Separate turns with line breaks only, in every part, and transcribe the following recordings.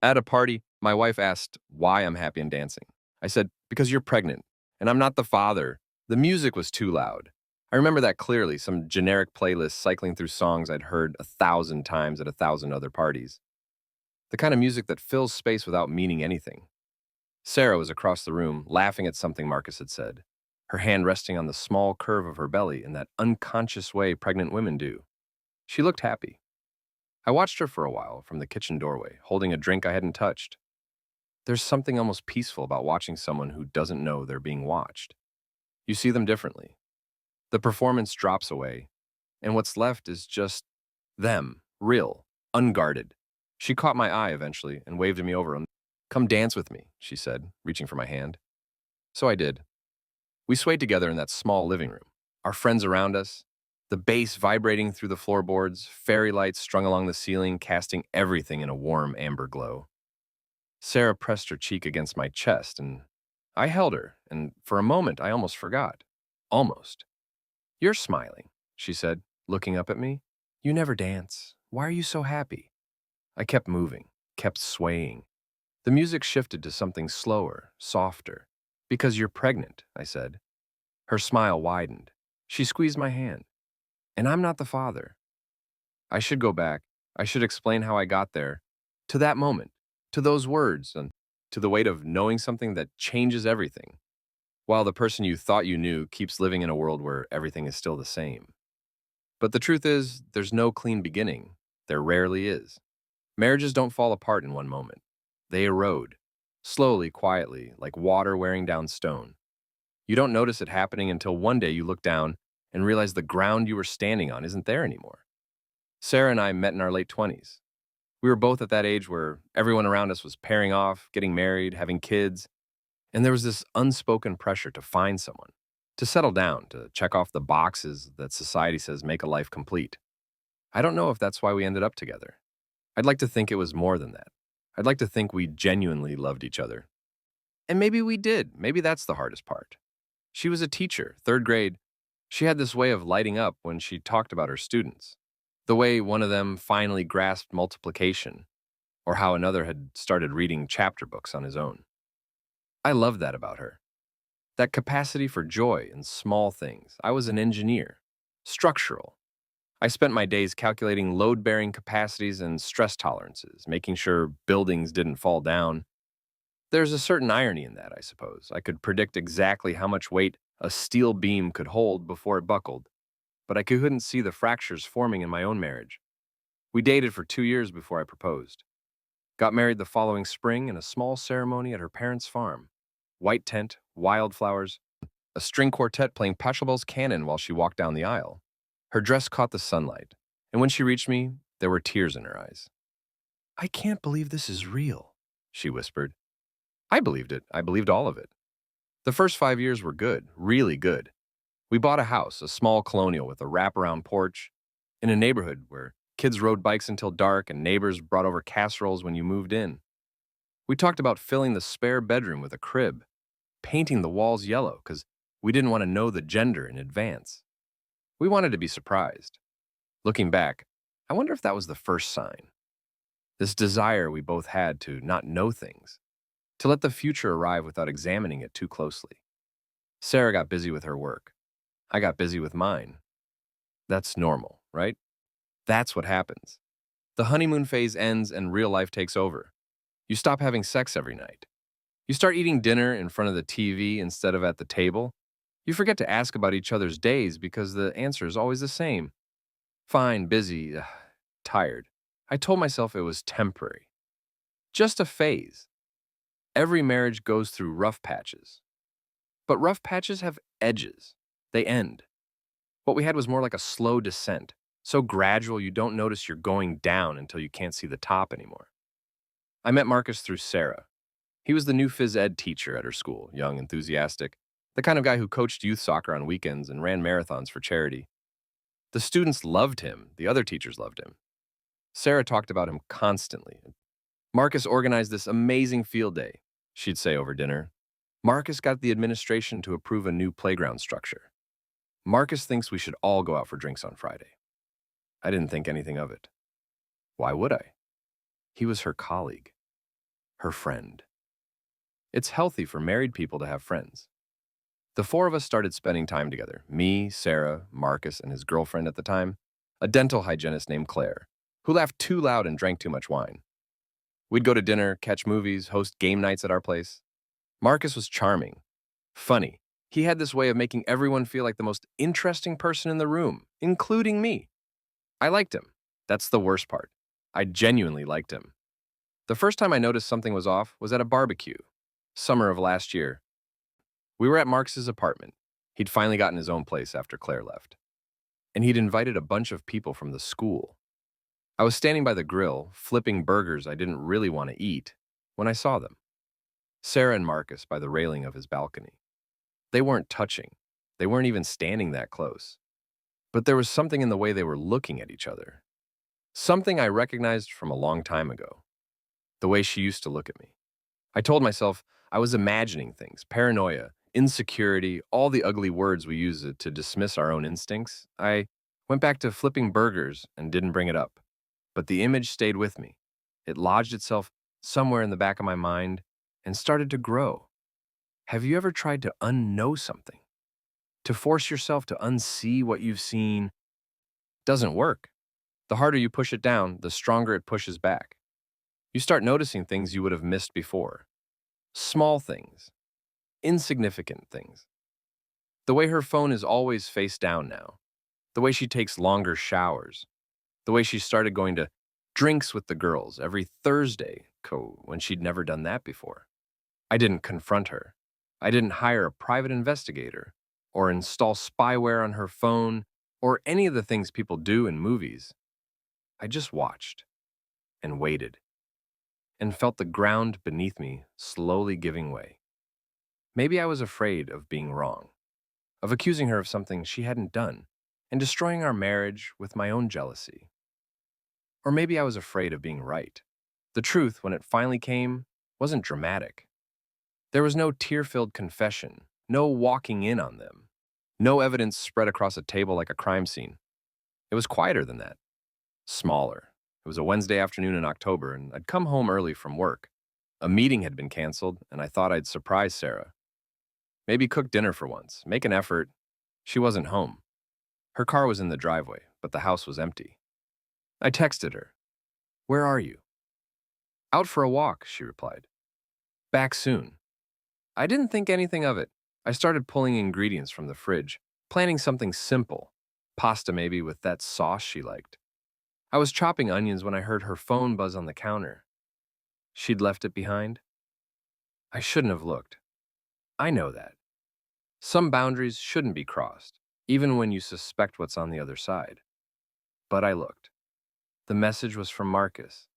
At a party, my wife asked why I'm happy and dancing. I said, because you're pregnant, and I'm not the father. The music was too loud. I remember that clearly, some generic playlist cycling through songs I'd heard 1,000 times at 1,000 other parties. The kind of music that fills space without meaning anything. Sarah was across the room, laughing at something Marcus had said, her hand resting on the small curve of her belly in that unconscious way pregnant women do. She looked happy. I watched her for a while from the kitchen doorway, holding a drink I hadn't touched. There's something almost peaceful about watching someone who doesn't know they're being watched. You see them differently. The performance drops away, and what's left is just them, real, unguarded. She caught my eye eventually and waved me over. Come dance with me, she said, reaching for my hand. So I did. We swayed together in that small living room, our friends around us, the bass vibrating through the floorboards, fairy lights strung along the ceiling, casting everything in a warm amber glow. Sarah pressed her cheek against my chest, and I held her, and for a moment I almost forgot. Almost. You're smiling, she said, looking up at me. You never dance. Why are you so happy? I kept moving, kept swaying. The music shifted to something slower, softer. Because you're pregnant, I said. Her smile widened. She squeezed my hand. And I'm not the father. I should go back. I should explain how I got there. To that moment, to those words, and to the weight of knowing something that changes everything, while the person you thought you knew keeps living in a world where everything is still the same. But the truth is, there's no clean beginning. There rarely is. Marriages don't fall apart in one moment. They erode, slowly, quietly, like water wearing down stone. You don't notice it happening until one day you look down and realize the ground you were standing on isn't there anymore. Sarah and I met in our late 20s. We were both at that age where everyone around us was pairing off, getting married, having kids, and there was this unspoken pressure to find someone, to settle down, to check off the boxes that society says make a life complete. I don't know if that's why we ended up together. I'd like to think it was more than that. I'd like to think we genuinely loved each other. And maybe we did. Maybe that's the hardest part. She was a teacher, third grade. She had this way of lighting up when she talked about her students. The way one of them finally grasped multiplication, or how another had started reading chapter books on his own. I loved that about her. That capacity for joy in small things. I was an engineer, structural. I spent my days calculating load-bearing capacities and stress tolerances, making sure buildings didn't fall down. There's a certain irony in that, I suppose. I could predict exactly how much weight a steel beam could hold before it buckled, but I couldn't see the fractures forming in my own marriage. We dated for 2 years before I proposed. Got married the following spring in a small ceremony at her parents' farm. White tent, wildflowers, a string quartet playing Pachelbel's canon while she walked down the aisle. Her dress caught the sunlight, and when she reached me, there were tears in her eyes. I can't believe this is real, she whispered. I believed it. I believed all of it. The first 5 years were good, really good. We bought a house, a small colonial with a wraparound porch, in a neighborhood where kids rode bikes until dark and neighbors brought over casseroles when you moved in. We talked about filling the spare bedroom with a crib, painting the walls yellow because we didn't want to know the gender in advance. We wanted to be surprised. Looking back, I wonder if that was the first sign. This desire we both had to not know things, to let the future arrive without examining it too closely. Sarah got busy with her work. I got busy with mine. That's normal, right? That's what happens. The honeymoon phase ends and real life takes over. You stop having sex every night. You start eating dinner in front of the TV instead of at the table. You forget to ask about each other's days because the answer is always the same. Fine, busy, tired. I told myself it was temporary. Just a phase. Every marriage goes through rough patches. But rough patches have edges. They end. What we had was more like a slow descent, so gradual you don't notice you're going down until you can't see the top anymore. I met Marcus through Sarah. He was the new phys ed teacher at her school, young, enthusiastic, the kind of guy who coached youth soccer on weekends and ran marathons for charity. The students loved him, the other teachers loved him. Sarah talked about him constantly. Marcus organized this amazing field day, she'd say over dinner. Marcus got the administration to approve a new playground structure. Marcus thinks we should all go out for drinks on Friday. I didn't think anything of it. Why would I? He was her colleague. her friend. It's healthy for married people to have friends. The four of us started spending time together me, Sarah, Marcus, and his girlfriend at the time, a dental hygienist named Claire, who laughed too loud and drank too much wine. We'd go to dinner, catch movies, host game nights at our place. Marcus was charming, funny. He had this way of making everyone feel like the most interesting person in the room, including me. I liked him. That's the worst part. I genuinely liked him. The first time I noticed something was off was at a barbecue, summer of last year. We were at Marcus's apartment. He'd finally gotten his own place after Claire left. And he'd invited a bunch of people from the school. I was standing by the grill, flipping burgers I didn't really want to eat, when I saw them. Sarah and Marcus by the railing of his balcony. They weren't touching. They weren't even standing that close. But there was something in the way they were looking at each other. Something I recognized from a long time ago. The way she used to look at me. I told myself I was imagining things, paranoia, insecurity, all the ugly words we use to dismiss our own instincts. I went back to flipping burgers and didn't bring it up. But the image stayed with me. It lodged itself somewhere in the back of my mind and started to grow. Have you ever tried to unknow something? To force yourself to unsee what you've seen? Doesn't work. The harder you push it down, the stronger it pushes back. You start noticing things you would have missed before. Small things. Insignificant things. The way her phone is always face down now. The way she takes longer showers. The way she started going to drinks with the girls every Thursday, when she'd never done that before. I didn't confront her. I didn't hire a private investigator or install spyware on her phone or any of the things people do in movies. I just watched and waited and felt the ground beneath me slowly giving way. Maybe I was afraid of being wrong, of accusing her of something she hadn't done and destroying our marriage with my own jealousy. Or maybe I was afraid of being right. The truth, when it finally came, wasn't dramatic. There was no tear-filled confession, no walking in on them, no evidence spread across a table like a crime scene. It was quieter than that, smaller. It was a Wednesday afternoon in October, and I'd come home early from work. A meeting had been canceled, and I thought I'd surprise Sarah. Maybe cook dinner for once, make an effort. She wasn't home. Her car was in the driveway, but the house was empty. I texted her. "Where are you?" "Out for a walk," she replied. "Back soon." I didn't think anything of it. I started pulling ingredients from the fridge, planning something simple, pasta maybe with that sauce she liked. I was chopping onions when I heard her phone buzz on the counter. She'd left it behind. I shouldn't have looked. I know that. Some boundaries shouldn't be crossed, even when you suspect what's on the other side. But I looked. The message was from Marcus.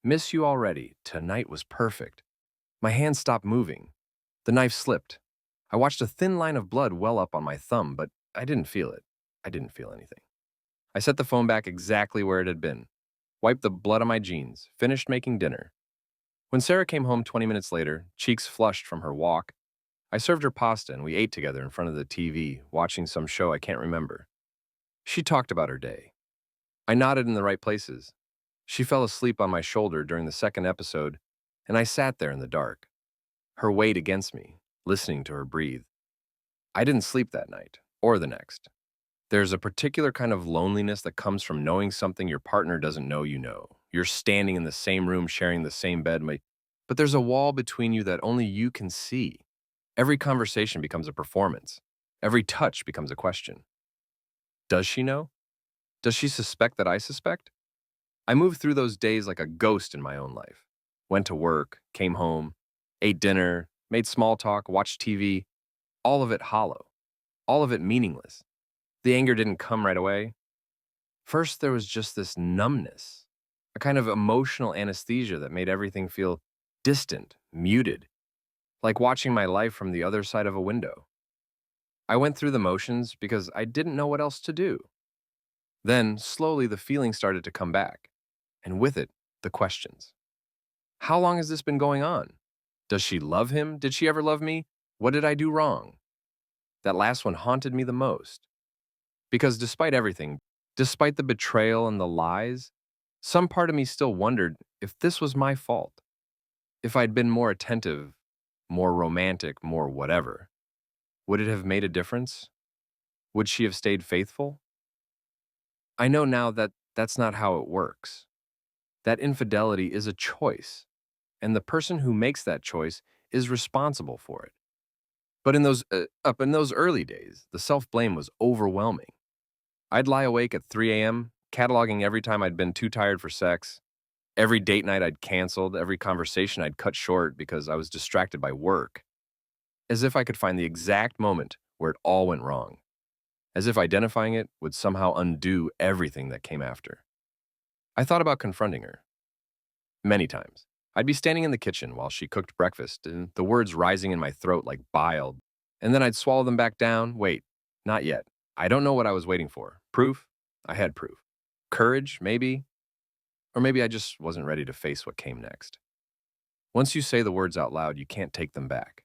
"Miss you already. Tonight was perfect." My hand stopped moving. The knife slipped. I watched a thin line of blood well up on my thumb, but I didn't feel it. I didn't feel anything. I set the phone back exactly where it had been, wiped the blood on my jeans, finished making dinner. When Sarah came home 20 minutes later, cheeks flushed from her walk, I served her pasta and we ate together in front of the TV, watching some show I can't remember. She talked about her day. I nodded in the right places. She fell asleep on my shoulder during the second episode, and I sat there in the dark, her weight against me, listening to her breathe. I didn't sleep that night, or the next. There's a particular kind of loneliness that comes from knowing something your partner doesn't know you know. You're standing in the same room, sharing the same bed, but there's a wall between you that only you can see. Every conversation becomes a performance. Every touch becomes a question. Does she know? Does she suspect that I suspect? I moved through those days like a ghost in my own life. Went to work, came home, ate dinner, made small talk, watched TV. All of it hollow. All of it meaningless. The anger didn't come right away. First, there was just this numbness, a kind of emotional anesthesia that made everything feel distant, muted, like watching my life from the other side of a window. I went through the motions because I didn't know what else to do. Then, slowly, the feeling started to come back, and with it, the questions. How long has this been going on? Does she love him? Did she ever love me? What did I do wrong? That last one haunted me the most. Because despite everything, despite the betrayal and the lies, some part of me still wondered if this was my fault. If I'd been more attentive, more romantic, more whatever, would it have made a difference? Would she have stayed faithful? I know now that that's not how it works. That infidelity is a choice, and the person who makes that choice is responsible for it. But up in those early days, the self-blame was overwhelming. I'd lie awake at 3 a.m., cataloging every time I'd been too tired for sex, every date night I'd canceled, every conversation I'd cut short because I was distracted by work, as if I could find the exact moment where it all went wrong, as if identifying it would somehow undo everything that came after. I thought about confronting her many times. I'd be standing in the kitchen while she cooked breakfast, and the words rising in my throat like bile, and then I'd swallow them back down. Wait, not yet. I don't know what I was waiting for. Proof? I had proof. Courage? Maybe. Or maybe I just wasn't ready to face what came next. Once you say the words out loud, you can't take them back.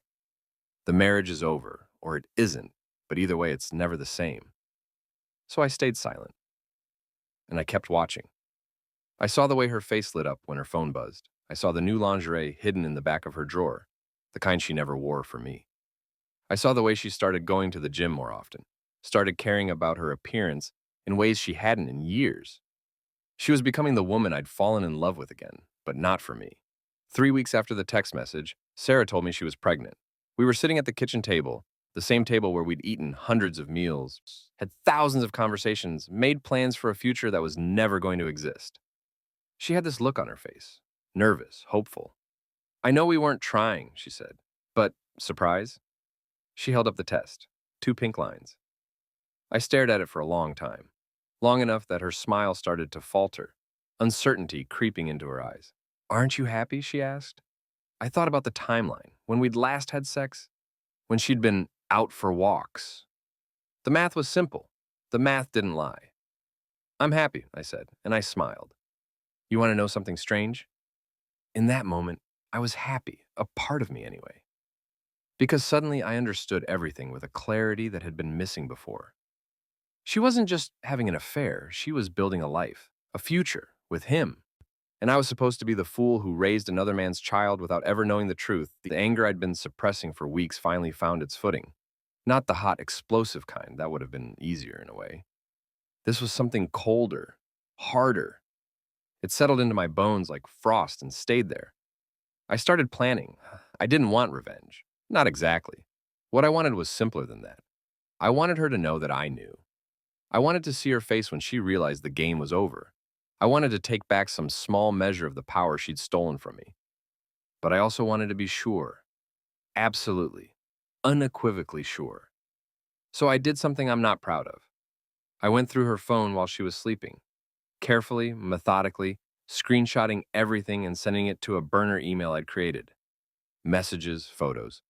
The marriage is over, or it isn't, but either way, it's never the same. So I stayed silent, and I kept watching. I saw the way her face lit up when her phone buzzed. I saw the new lingerie hidden in the back of her drawer, the kind she never wore for me. I saw the way she started going to the gym more often, started caring about her appearance in ways she hadn't in years. She was becoming the woman I'd fallen in love with again, but not for me. 3 weeks after the text message, Sarah told me she was pregnant. We were sitting at the kitchen table, the same table where we'd eaten hundreds of meals, had thousands of conversations, made plans for a future that was never going to exist. She had this look on her face, nervous, hopeful. I know we weren't trying, she said, but surprise? She held up the test, 2 pink lines. I stared at it for a long time, long enough that her smile started to falter, uncertainty creeping into her eyes. Aren't you happy? She asked. I thought about the timeline, when we'd last had sex, when she'd been out for walks. The math was simple. The math didn't lie. I'm happy, I said, and I smiled. You want to know something strange? In that moment, I was happy, a part of me anyway. Because suddenly I understood everything with a clarity that had been missing before. She wasn't just having an affair, she was building a life, a future, with him. And I was supposed to be the fool who raised another man's child without ever knowing the truth. The anger I'd been suppressing for weeks finally found its footing. Not the hot, explosive kind, that would have been easier in a way. This was something colder, harder. It settled into my bones like frost and stayed there. I started planning. I didn't want revenge. Not exactly. What I wanted was simpler than that. I wanted her to know that I knew. I wanted to see her face when she realized the game was over. I wanted to take back some small measure of the power she'd stolen from me. But I also wanted to be sure. Absolutely. Unequivocally sure. So I did something I'm not proud of. I went through her phone while she was sleeping, carefully, methodically, screenshotting everything and sending it to a burner email I'd created. Messages, photos,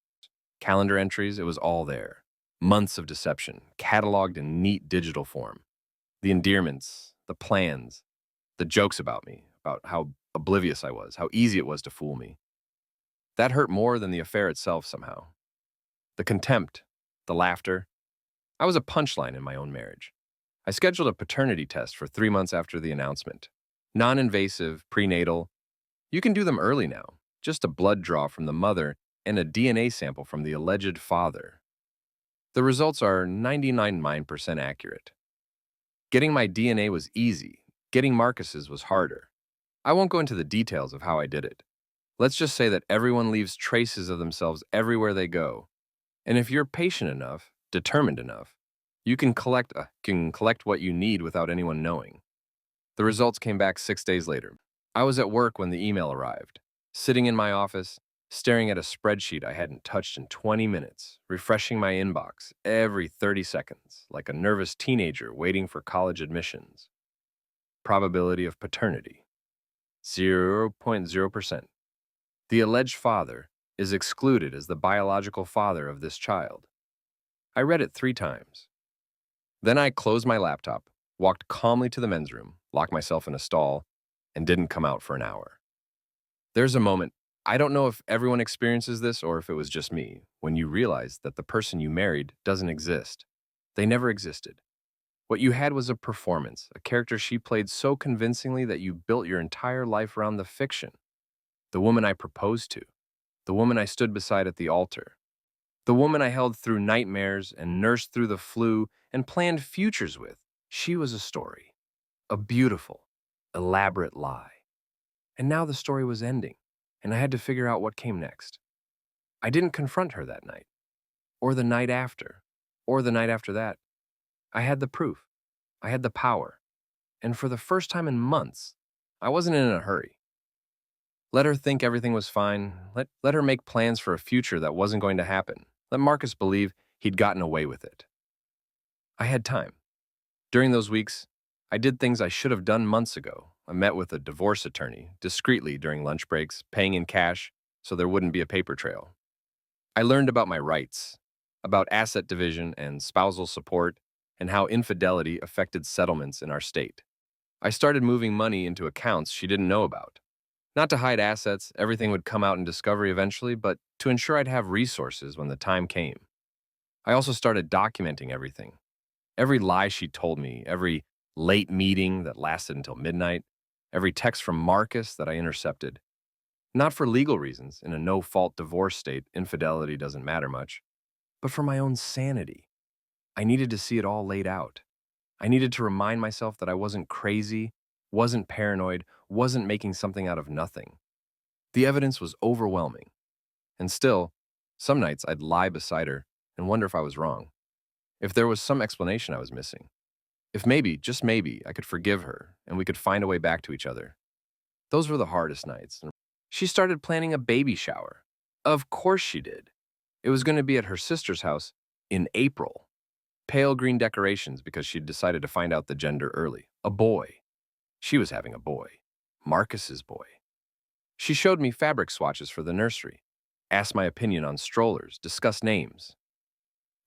calendar entries, it was all there. Months of deception, cataloged in neat digital form. The endearments, the plans, the jokes about me, about how oblivious I was, how easy it was to fool me. That hurt more than the affair itself somehow. The contempt, the laughter. I was a punchline in my own marriage. I scheduled a paternity test for 3 months after the announcement. Non-invasive, prenatal. You can do them early now. Just a blood draw from the mother and a DNA sample from the alleged father. The results are 99.9% accurate. Getting my DNA was easy. Getting Marcus's was harder. I won't go into the details of how I did it. Let's just say that everyone leaves traces of themselves everywhere they go. And if you're patient enough, determined enough, you can collect what you need without anyone knowing. The results came back 6 days later. I was at work when the email arrived, sitting in my office, staring at a spreadsheet I hadn't touched in 20 minutes, refreshing my inbox every 30 seconds, like a nervous teenager waiting for college admissions. Probability of paternity, 0.0%. The alleged father is excluded as the biological father of this child. I read it 3 times. Then I closed my laptop, walked calmly to the men's room, locked myself in a stall, and didn't come out for an hour. There's a moment, I don't know if everyone experiences this or if it was just me, when you realize that the person you married doesn't exist. They never existed. What you had was a performance, a character she played so convincingly that you built your entire life around the fiction. The woman I proposed to. The woman I stood beside at the altar. The woman I held through nightmares and nursed through the flu and planned futures with. She was a story. A beautiful, elaborate lie. And now the story was ending, and I had to figure out what came next. I didn't confront her that night, or the night after, or the night after that. I had the proof. I had the power. And for the first time in months, I wasn't in a hurry. Let her think everything was fine. Let her make plans for a future that wasn't going to happen. Let Marcus believe he'd gotten away with it. I had time. During those weeks, I did things I should have done months ago. I met with a divorce attorney, discreetly during lunch breaks, paying in cash so there wouldn't be a paper trail. I learned about my rights, about asset division and spousal support, and how infidelity affected settlements in our state. I started moving money into accounts she didn't know about. Not to hide assets, everything would come out in discovery eventually, but to ensure I'd have resources when the time came. I also started documenting everything. Every lie she told me, every late meeting that lasted until midnight, every text from Marcus that I intercepted. Not for legal reasons. In a no-fault divorce state, infidelity doesn't matter much. But for my own sanity. I needed to see it all laid out. I needed to remind myself that I wasn't crazy, wasn't paranoid, wasn't making something out of nothing. The evidence was overwhelming. And still, some nights I'd lie beside her and wonder if I was wrong. If there was some explanation I was missing. If maybe, just maybe, I could forgive her and we could find a way back to each other. Those were the hardest nights. She started planning a baby shower. Of course she did. It was going to be at her sister's house in April. Pale green decorations because she'd decided to find out the gender early. A boy. She was having a boy. Marcus's boy. She showed me fabric swatches for the nursery, asked my opinion on strollers, discussed names.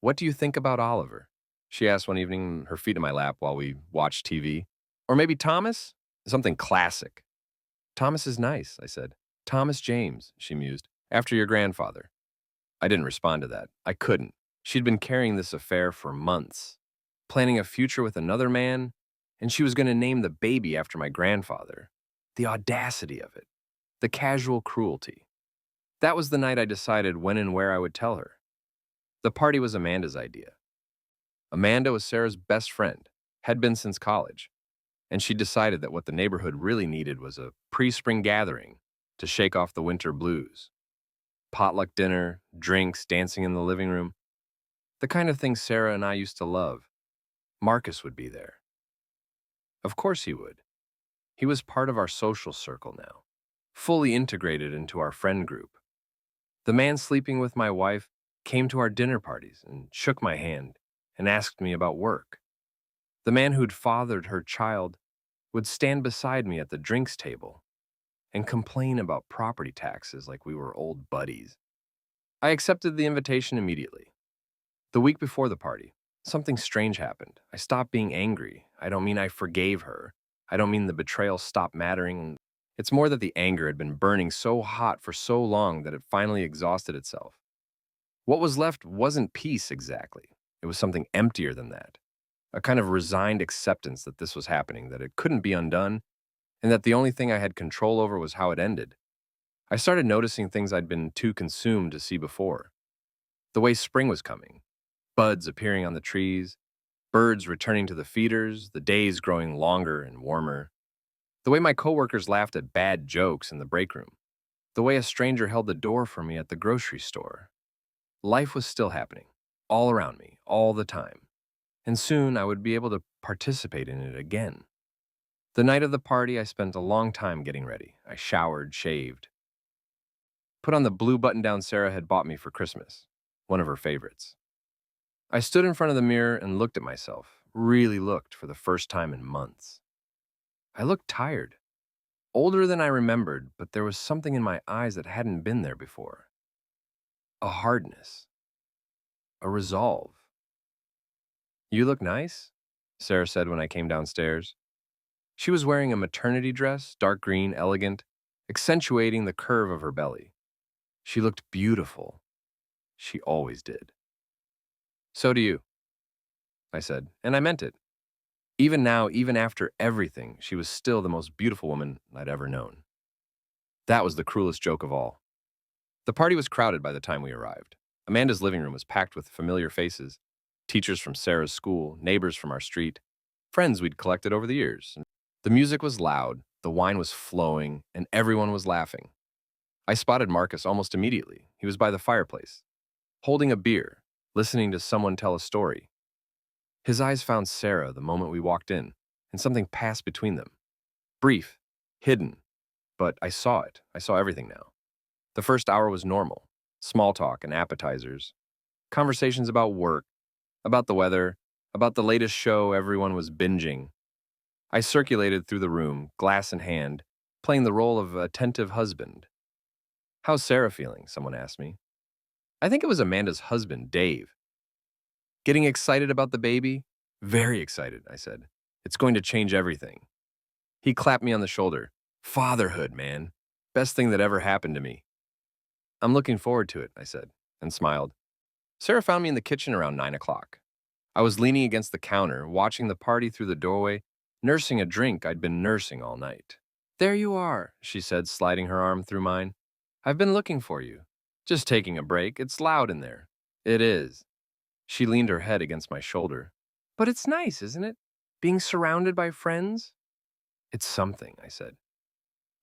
"What do you think about Oliver?" she asked one evening, her feet in my lap while we watched TV. "Or maybe Thomas? Something classic." "Thomas is nice," I said. "Thomas James," she mused, "after your grandfather." I didn't respond to that. I couldn't. She'd been carrying this affair for months, planning a future with another man, and she was going to name the baby after my grandfather. The audacity of it. The casual cruelty. That was the night I decided when and where I would tell her. The party was Amanda's idea. Amanda was Sarah's best friend, had been since college, and she decided that what the neighborhood really needed was a pre-spring gathering to shake off the winter blues. Potluck dinner, drinks, dancing in the living room. The kind of thing Sarah and I used to love. Marcus would be there. Of course he would. He was part of our social circle now, fully integrated into our friend group. The man sleeping with my wife came to our dinner parties and shook my hand and asked me about work. The man who'd fathered her child would stand beside me at the drinks table and complain about property taxes like we were old buddies. I accepted the invitation immediately. The week before the party, something strange happened. I stopped being angry. I don't mean I forgave her. I don't mean the betrayal stopped mattering. It's more that the anger had been burning so hot for so long that it finally exhausted itself. What was left wasn't peace exactly. It was something emptier than that. A kind of resigned acceptance that this was happening, that it couldn't be undone, and that the only thing I had control over was how it ended. I started noticing things I'd been too consumed to see before. The way spring was coming, buds appearing on the trees, birds returning to the feeders, the days growing longer and warmer. The way my coworkers laughed at bad jokes in the break room. The way a stranger held the door for me at the grocery store. Life was still happening, all around me, all the time. And soon I would be able to participate in it again. The night of the party, I spent a long time getting ready. I showered, shaved, put on the blue button-down Sarah had bought me for Christmas, one of her favorites. I stood in front of the mirror and looked at myself, really looked for the first time in months. I looked tired, older than I remembered, but there was something in my eyes that hadn't been there before. A hardness, a resolve. "You look nice," Sarah said when I came downstairs. She was wearing a maternity dress, dark green, elegant, accentuating the curve of her belly. She looked beautiful. She always did. "So do you," I said, and I meant it. Even now, even after everything, she was still the most beautiful woman I'd ever known. That was the cruelest joke of all. The party was crowded by the time we arrived. Amanda's living room was packed with familiar faces, teachers from Sarah's school, neighbors from our street, friends we'd collected over the years. The music was loud, the wine was flowing, and everyone was laughing. I spotted Marcus almost immediately. He was by the fireplace, holding a beer, listening to someone tell a story. His eyes found Sarah the moment we walked in, and something passed between them. Brief, hidden, but I saw it. I saw everything now. The first hour was normal, small talk and appetizers, conversations about work, about the weather, about the latest show everyone was binging. I circulated through the room, glass in hand, playing the role of attentive husband. "How's Sarah feeling?" someone asked me. I think it was Amanda's husband, Dave. "Getting excited about the baby?" "Very excited," I said. "It's going to change everything." He clapped me on the shoulder. "Fatherhood, man. Best thing that ever happened to me." "I'm looking forward to it," I said, and smiled. Sarah found me in the kitchen around 9 o'clock. I was leaning against the counter, watching the party through the doorway, nursing a drink I'd been nursing all night. "There you are," she said, sliding her arm through mine. "I've been looking for you. Just taking a break. It's loud in there." "It is." She leaned her head against my shoulder. "But it's nice, isn't it? Being surrounded by friends?" "It's something," I said.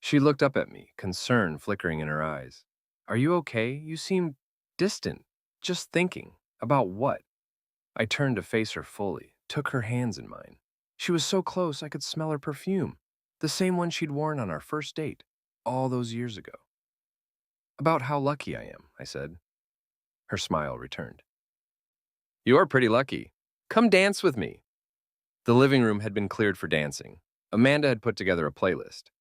She looked up at me, concern flickering in her eyes. "Are you okay? You seem distant. Just thinking. About what?" I turned to face her fully, took her hands in mine. She was so close I could smell her perfume, the same one she'd worn on our first date, all those years ago. "About how lucky I am," I said. Her smile returned. "You are pretty lucky. Come dance with me." The living room had been cleared for dancing. Amanda had put together a playlist,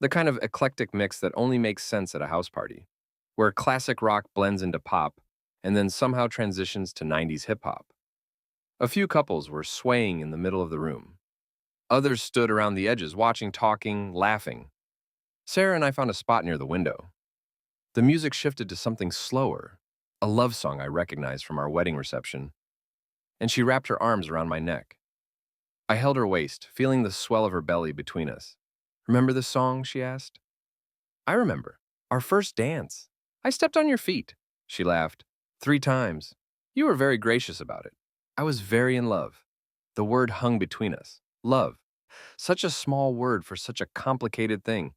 the kind of eclectic mix that only makes sense at a house party, where classic rock blends into pop and then somehow transitions to 90s hip-hop. A few couples were swaying in the middle of the room. Others stood around the edges, watching, talking, laughing. Sarah and I found a spot near the window. The music shifted to something slower, a love song I recognized from our wedding reception, and she wrapped her arms around my neck. I held her waist, feeling the swell of her belly between us. "Remember the song?" she asked. "I remember. Our first dance. I stepped on your feet." She laughed. "3 times. You were very gracious about it." I was very in love. The word hung between us. Love. Such a small word for such a complicated thing.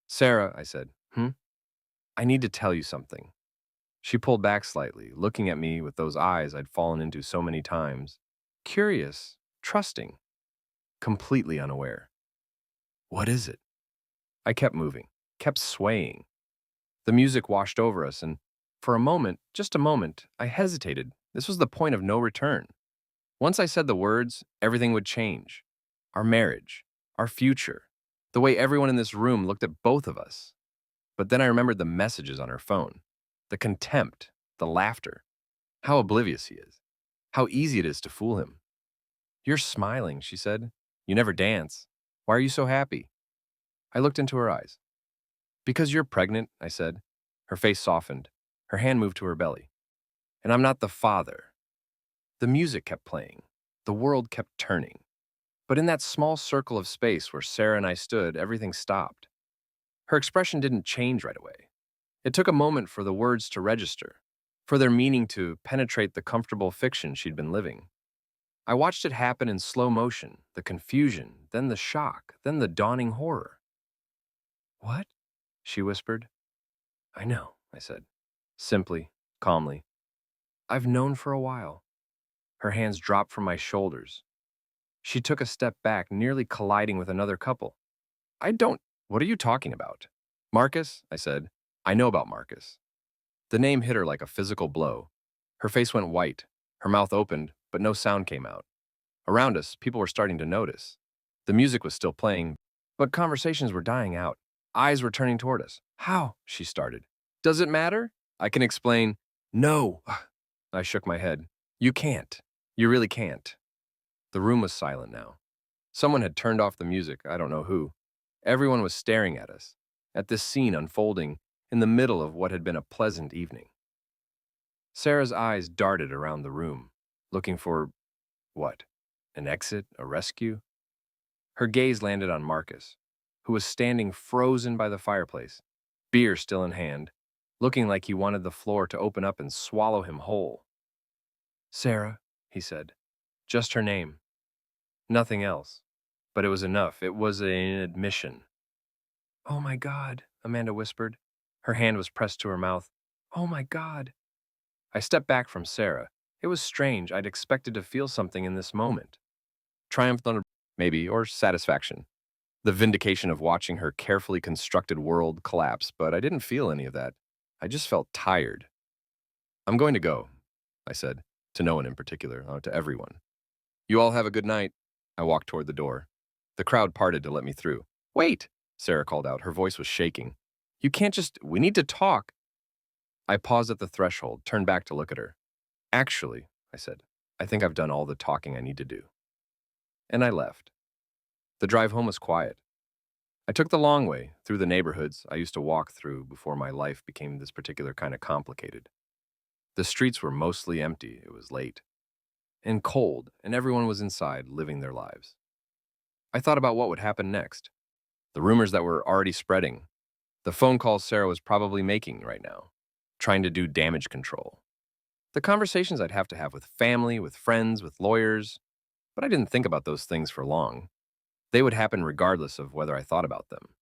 "Sarah," I said. "I need to tell you something." She pulled back slightly, looking at me with those eyes I'd fallen into so many times. Curious, trusting, completely unaware. "What is it?" I kept moving, kept swaying. The music washed over us, and for a moment, just a moment, I hesitated. This was the point of no return. Once I said the words, everything would change. Our marriage, our future, the way everyone in this room looked at both of us. But then I remembered the messages on her phone, the contempt, the laughter. How oblivious he is. How easy it is to fool him. "You're smiling," she said. "You never dance. Why are you so happy?" I looked into her eyes. "Because you're pregnant," I said. Her face softened. Her hand moved to her belly. "And I'm not the father." The music kept playing. The world kept turning. But in that small circle of space where Sarah and I stood, everything stopped. Her expression didn't change right away. It took a moment for the words to register, for their meaning to penetrate the comfortable fiction she'd been living. I watched it happen in slow motion, the confusion, then the shock, then the dawning horror. "What?" she whispered. "I know," I said, simply, calmly. "I've known for a while." Her hands dropped from my shoulders. She took a step back, nearly colliding with another couple. "I don't— What are you talking about?" "Marcus," I said. "I know about Marcus." The name hit her like a physical blow. Her face went white, her mouth opened, but no sound came out. Around us, people were starting to notice. The music was still playing, but conversations were dying out. Eyes were turning toward us. "How?" she started. "Does it matter? I can explain." "No." I shook my head. "You can't. You really can't." The room was silent now. Someone had turned off the music, I don't know who. Everyone was staring at us, at this scene unfolding in the middle of what had been a pleasant evening. Sarah's eyes darted around the room, looking for what? An exit? A rescue? Her gaze landed on Marcus, who was standing frozen by the fireplace, spear still in hand, looking like he wanted the floor to open up and swallow him whole. "Sarah," he said. Just her name. Nothing else. But it was enough. It was an admission. "Oh my God," Amanda whispered. Her hand was pressed to her mouth. "Oh my God." I stepped back from Sarah. It was strange. I'd expected to feel something in this moment. Triumph, maybe, or satisfaction. The vindication of watching her carefully constructed world collapse, but I didn't feel any of that. I just felt tired. "I'm going to go," I said, to no one in particular, to everyone. "You all have a good night." I walked toward the door. The crowd parted to let me through. "Wait," Sarah called out. Her voice was shaking. "You can't just, we need to talk." I paused at the threshold, turned back to look at her. "Actually," I said, "I think I've done all the talking I need to do." And I left. The drive home was quiet. I took the long way, through the neighborhoods I used to walk through before my life became this particular kind of complicated. The streets were mostly empty, it was late, and cold, and everyone was inside living their lives. I thought about what would happen next, the rumors that were already spreading, the phone calls Sarah was probably making right now, trying to do damage control, the conversations I'd have to have with family, with friends, with lawyers, but I didn't think about those things for long. They would happen regardless of whether I thought about them.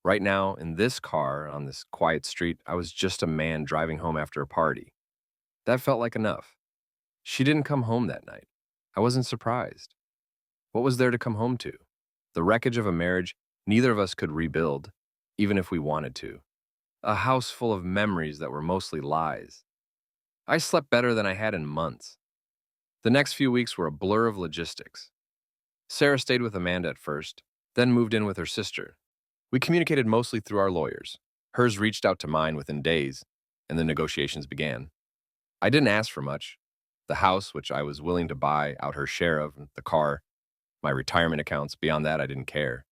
Right now, in this car, on this quiet street, I was just a man driving home after a party. That felt like enough. She didn't come home that night. I wasn't surprised. What was there to come home to? The wreckage of a marriage neither of us could rebuild, even if we wanted to. A house full of memories that were mostly lies. I slept better than I had in months. The next few weeks were a blur of logistics. Sarah stayed with Amanda at first, then moved in with her sister. We communicated mostly through our lawyers. Hers reached out to mine within days, and the negotiations began. I didn't ask for much. The house, which I was willing to buy out her share of, the car, my retirement accounts, beyond that I didn't care.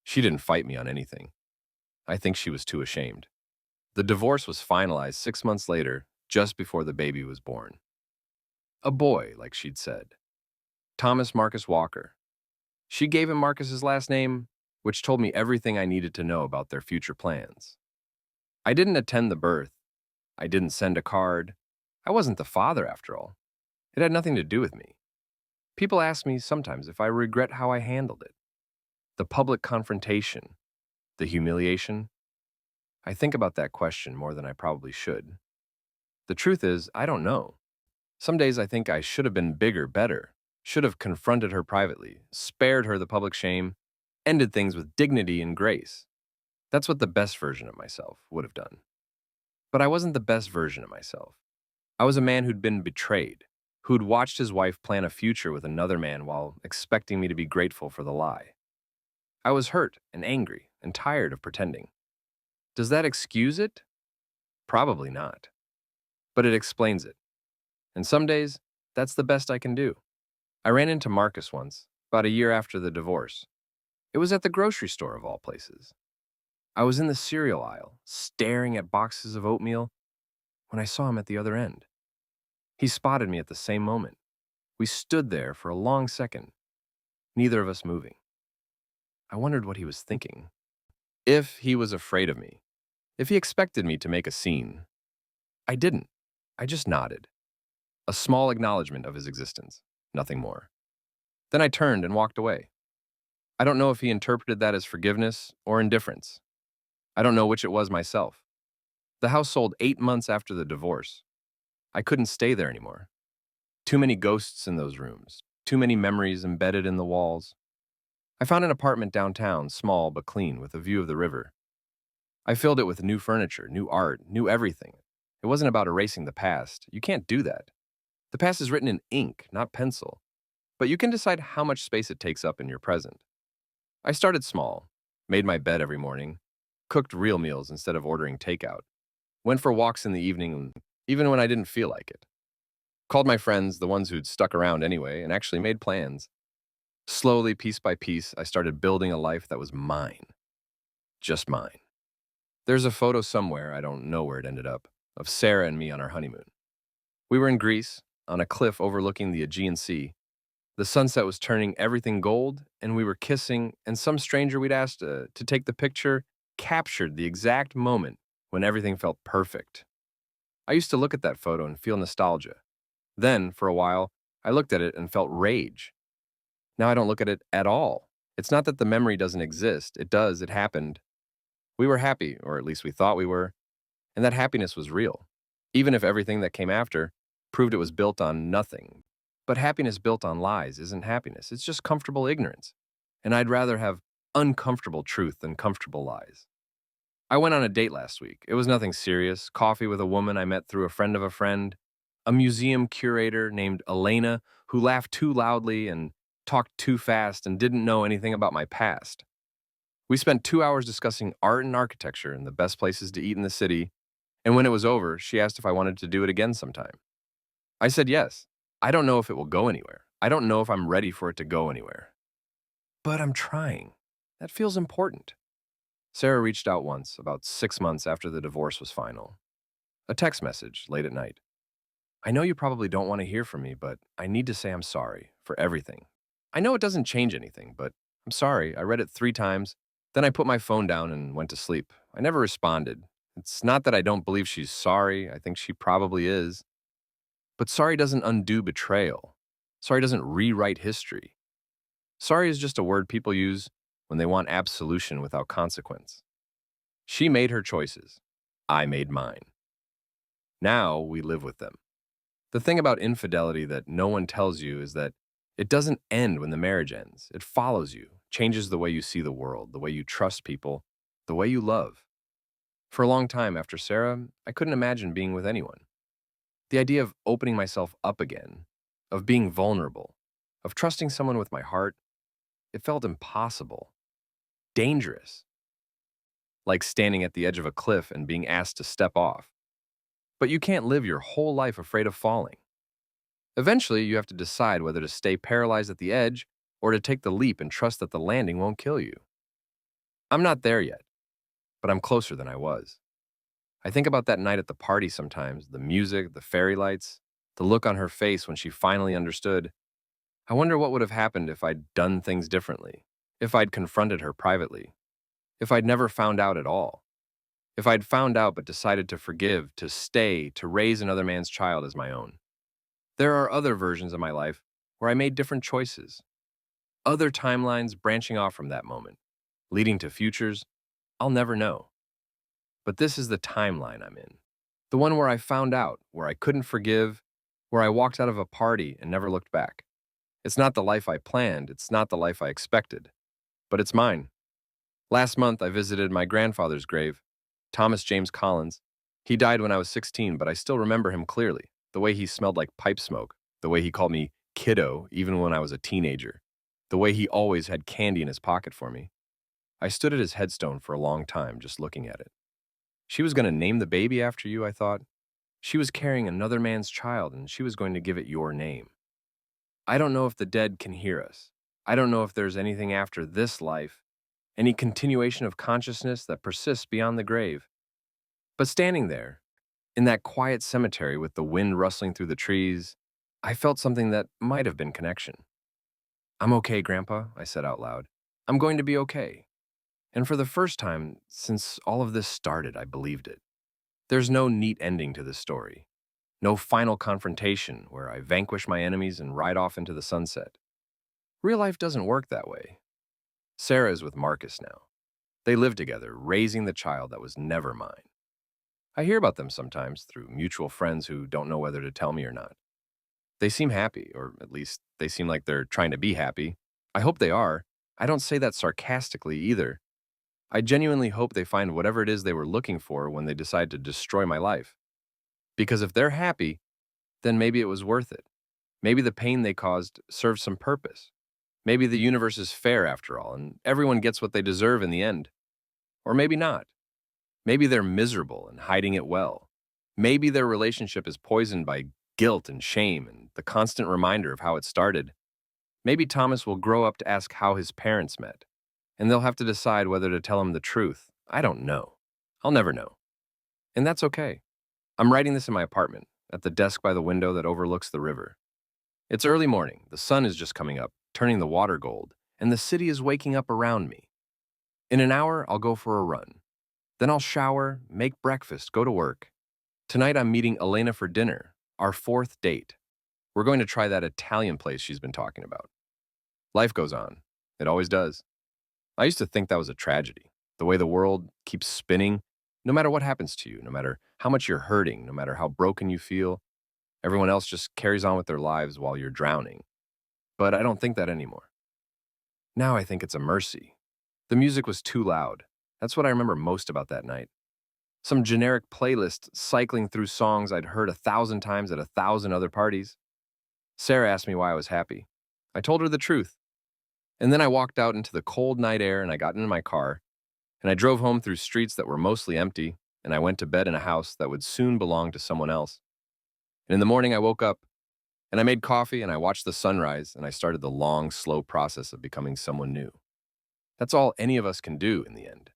She didn't fight me on anything. I think she was too ashamed. The divorce was finalized 6 months later, just before the baby was born. A boy, like she'd said. Thomas Marcus Walker. She gave him Marcus's last name, which told me everything I needed to know about their future plans. I didn't attend the birth. I didn't send a card. I wasn't the father, after all. It had nothing to do with me. People ask me sometimes if I regret how I handled it. The public confrontation, the humiliation. I think about that question more than I probably should. The truth is, I don't know. Some days I think I should have been bigger, better, should have confronted her privately, spared her the public shame, ended things with dignity and grace. That's what the best version of myself would have done. But I wasn't the best version of myself. I was a man who'd been betrayed, who'd watched his wife plan a future with another man while expecting me to be grateful for the lie. I was hurt and angry and tired of pretending. Does that excuse it? Probably not. But it explains it. And some days, that's the best I can do. I ran into Marcus once, about a year after the divorce. It was at the grocery store, of all places. I was in the cereal aisle, staring at boxes of oatmeal, when I saw him at the other end. He spotted me at the same moment. We stood there for a long second, neither of us moving. I wondered what he was thinking. If he was afraid of me. If he expected me to make a scene. I didn't. I just nodded. A small acknowledgement of his existence, nothing more. Then I turned and walked away. I don't know if he interpreted that as forgiveness or indifference. I don't know which it was myself. The house sold 8 months after the divorce. I couldn't stay there anymore. Too many ghosts in those rooms, too many memories embedded in the walls. I found an apartment downtown, small but clean, with a view of the river. I filled it with new furniture, new art, new everything. It wasn't about erasing the past. You can't do that. The past is written in ink, not pencil. But you can decide how much space it takes up in your present. I started small, made my bed every morning, cooked real meals instead of ordering takeout, went for walks in the evening, even when I didn't feel like it. Called my friends, the ones who'd stuck around anyway, and actually made plans. Slowly, piece by piece, I started building a life that was mine. Just mine. There's a photo somewhere, I don't know where it ended up, of Sarah and me on our honeymoon. We were in Greece, on a cliff overlooking the Aegean Sea. The sunset was turning everything gold, and we were kissing, and some stranger we'd asked to take the picture captured the exact moment when everything felt perfect. I used to look at that photo and feel nostalgia. Then, for a while, I looked at it and felt rage. Now I don't look at it at all. It's not that the memory doesn't exist. It does, it happened. We were happy, or at least we thought we were, and that happiness was real, even if everything that came after proved it was built on nothing. But happiness built on lies isn't happiness, it's just comfortable ignorance. And I'd rather have uncomfortable truth than comfortable lies. I went on a date last week. It was nothing serious. Coffee with a woman I met through a friend of a friend, a museum curator named Elena who laughed too loudly and talked too fast and didn't know anything about my past. We spent 2 hours discussing art and architecture and the best places to eat in the city, and when it was over, she asked if I wanted to do it again sometime. I said yes. I don't know if it will go anywhere. I don't know if I'm ready for it to go anywhere. But I'm trying. That feels important. Sarah reached out once, about 6 months after the divorce was final. A text message late at night. I know you probably don't want to hear from me, but I need to say I'm sorry for everything. I know it doesn't change anything, but I'm sorry. I read it 3 times. Then I put my phone down and went to sleep. I never responded. It's not that I don't believe she's sorry. I think she probably is. But sorry doesn't undo betrayal. Sorry doesn't rewrite history. Sorry is just a word people use when they want absolution without consequence. She made her choices. I made mine. Now we live with them. The thing about infidelity that no one tells you is that it doesn't end when the marriage ends. It follows you, changes the way you see the world, the way you trust people, the way you love. For a long time after Sarah, I couldn't imagine being with anyone. The idea of opening myself up again, of being vulnerable, of trusting someone with my heart, it felt impossible, dangerous, like standing at the edge of a cliff and being asked to step off. But you can't live your whole life afraid of falling. Eventually, you have to decide whether to stay paralyzed at the edge or to take the leap and trust that the landing won't kill you. I'm not there yet, but I'm closer than I was. I think about that night at the party sometimes, the music, the fairy lights, the look on her face when she finally understood. I wonder what would have happened if I'd done things differently, if I'd confronted her privately, if I'd never found out at all, if I'd found out but decided to forgive, to stay, to raise another man's child as my own. There are other versions of my life where I made different choices, other timelines branching off from that moment, leading to futures I'll never know. But this is the timeline I'm in, the one where I found out, where I couldn't forgive, where I walked out of a party and never looked back. It's not the life I planned, it's not the life I expected, but it's mine. Last month, I visited my grandfather's grave, Thomas James Collins. He died when I was 16, but I still remember him clearly. The way he smelled like pipe smoke, the way he called me kiddo even when I was a teenager, the way he always had candy in his pocket for me. I stood at his headstone for a long time just looking at it. She was going to name the baby after you, I thought. She was carrying another man's child and she was going to give it your name. I don't know if the dead can hear us. I don't know if there's anything after this life, any continuation of consciousness that persists beyond the grave. But standing there, in that quiet cemetery with the wind rustling through the trees, I felt something that might have been connection. I'm okay, Grandpa, I said out loud. I'm going to be okay. And for the first time since all of this started, I believed it. There's no neat ending to this story. No final confrontation where I vanquish my enemies and ride off into the sunset. Real life doesn't work that way. Sarah is with Marcus now. They live together, raising the child that was never mine. I hear about them sometimes through mutual friends who don't know whether to tell me or not. They seem happy, or at least they seem like they're trying to be happy. I hope they are. I don't say that sarcastically either. I genuinely hope they find whatever it is they were looking for when they decide to destroy my life. Because if they're happy, then maybe it was worth it. Maybe the pain they caused served some purpose. Maybe the universe is fair after all, and everyone gets what they deserve in the end. Or maybe not. Maybe they're miserable and hiding it well. Maybe their relationship is poisoned by guilt and shame and the constant reminder of how it started. Maybe Thomas will grow up to ask how his parents met, and they'll have to decide whether to tell him the truth. I don't know. I'll never know. And that's okay. I'm writing this in my apartment, at the desk by the window that overlooks the river. It's early morning, the sun is just coming up, turning the water gold, and the city is waking up around me. In an hour, I'll go for a run. Then I'll shower, make breakfast, go to work. Tonight I'm meeting Elena for dinner, our fourth date. We're going to try that Italian place she's been talking about. Life goes on. It always does. I used to think that was a tragedy. The way the world keeps spinning, no matter what happens to you, no matter how much you're hurting, no matter how broken you feel, everyone else just carries on with their lives while you're drowning. But I don't think that anymore. Now I think it's a mercy. The music was too loud. That's what I remember most about that night. Some generic playlist cycling through songs I'd heard 1,000 times at 1,000 other parties. Sarah asked me why I was happy. I told her the truth. And then I walked out into the cold night air and I got into my car and I drove home through streets that were mostly empty and I went to bed in a house that would soon belong to someone else. And in the morning I woke up and I made coffee and I watched the sunrise and I started the long, slow process of becoming someone new. That's all any of us can do in the end.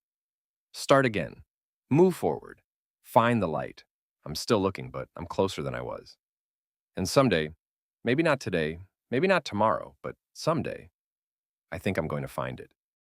Start again. Move forward. Find the light. I'm still looking, but I'm closer than I was. And someday, maybe not today, maybe not tomorrow, but someday, I think I'm going to find it.